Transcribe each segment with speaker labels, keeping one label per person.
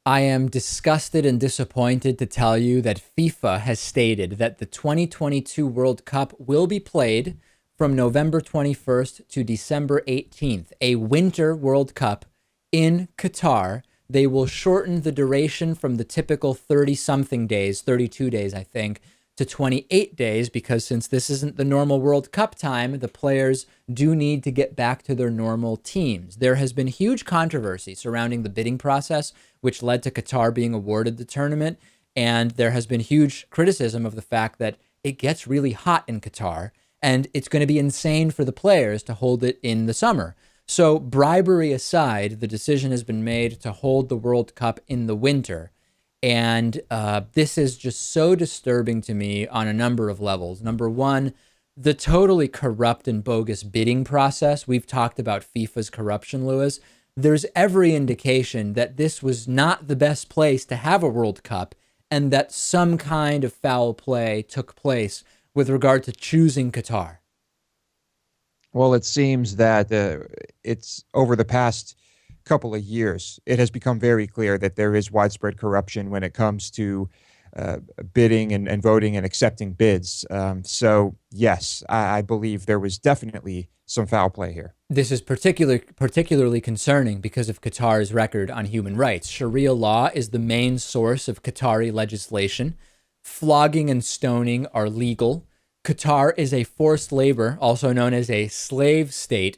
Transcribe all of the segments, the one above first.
Speaker 1: I am disgusted and disappointed to tell you that FIFA has stated that the 2022 World Cup will be played from November 21st to December 18th, a winter World Cup in Qatar. They will shorten the duration from the typical 30 something days, 32 days, I think, to 28 days, because since this isn't the normal World Cup time, the players do need to get back to their normal teams. There has been huge controversy surrounding the bidding process, which led to Qatar being awarded the tournament. And there has been huge criticism of the fact that it gets really hot in Qatar, and it's going to be insane for the players to hold it in the summer. So, bribery aside, the decision has been made to hold the World Cup in the winter. And this is just so disturbing to me on a number of levels. Number one, the totally corrupt and bogus bidding process. We've talked about FIFA's corruption, Lewis. There's every indication that this was not the best place to have a World Cup, and that some kind of foul play took place with regard to choosing Qatar.
Speaker 2: Well, it seems that it's over the past couple of years, it has become very clear that there is widespread corruption when it comes to bidding and voting and accepting bids. So, yes, I believe there was definitely some foul play here.
Speaker 1: This is particularly concerning because of Qatar's record on human rights. Sharia law is the main source of Qatari legislation. Flogging and stoning are legal. Qatar is a forced labor, also known as a slave state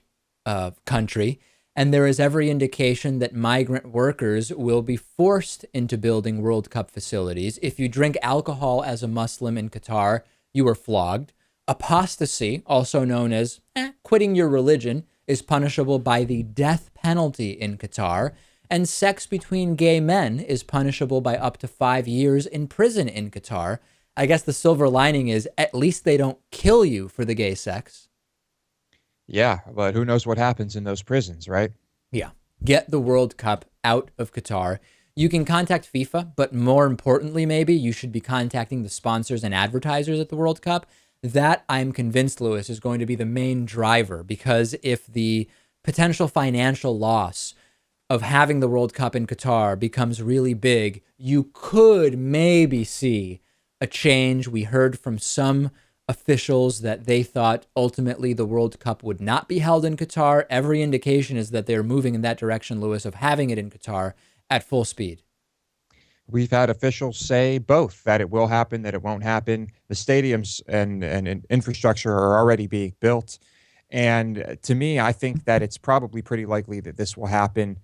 Speaker 1: country, and there is every indication that migrant workers will be forced into building World Cup facilities. If you drink alcohol as a Muslim in Qatar, you are flogged. Apostasy, also known as quitting your religion, is punishable by the death penalty in Qatar. And sex between gay men is punishable by up to 5 years in prison in Qatar. I guess the silver lining is at least they don't kill you for the gay sex.
Speaker 2: Yeah, but who knows what happens in those prisons, right?
Speaker 1: Yeah. Get the World Cup out of Qatar. You can contact FIFA, but more importantly, maybe you should be contacting the sponsors and advertisers at the World Cup. That, I'm convinced, Lewis, is going to be the main driver, because if the potential financial loss of having the World Cup in Qatar becomes really big, you could maybe see a change. We heard from some officials that they thought ultimately the World Cup would not be held in Qatar. Every indication is that they're moving in that direction, Lewis, of having it in Qatar at full speed.
Speaker 2: We've had officials say both, that it will happen, that it won't happen. The stadiums and infrastructure are already being built. And to me, I think that it's probably pretty likely that this will happen.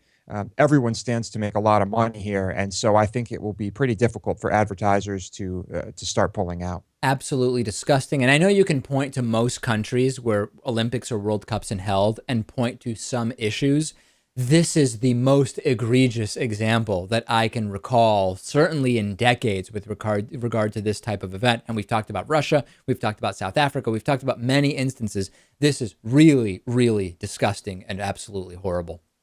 Speaker 2: Everyone stands to make a lot of money here. And so I think it will be pretty difficult for advertisers to start pulling out.
Speaker 1: Absolutely disgusting. And I know you can point to most countries where Olympics or World Cups are held and point to some issues. This is the most egregious example that I can recall, certainly in decades, with regard to this type of event. And we've talked about Russia, we've talked about South Africa, we've talked about many instances. This is really, really disgusting and absolutely horrible.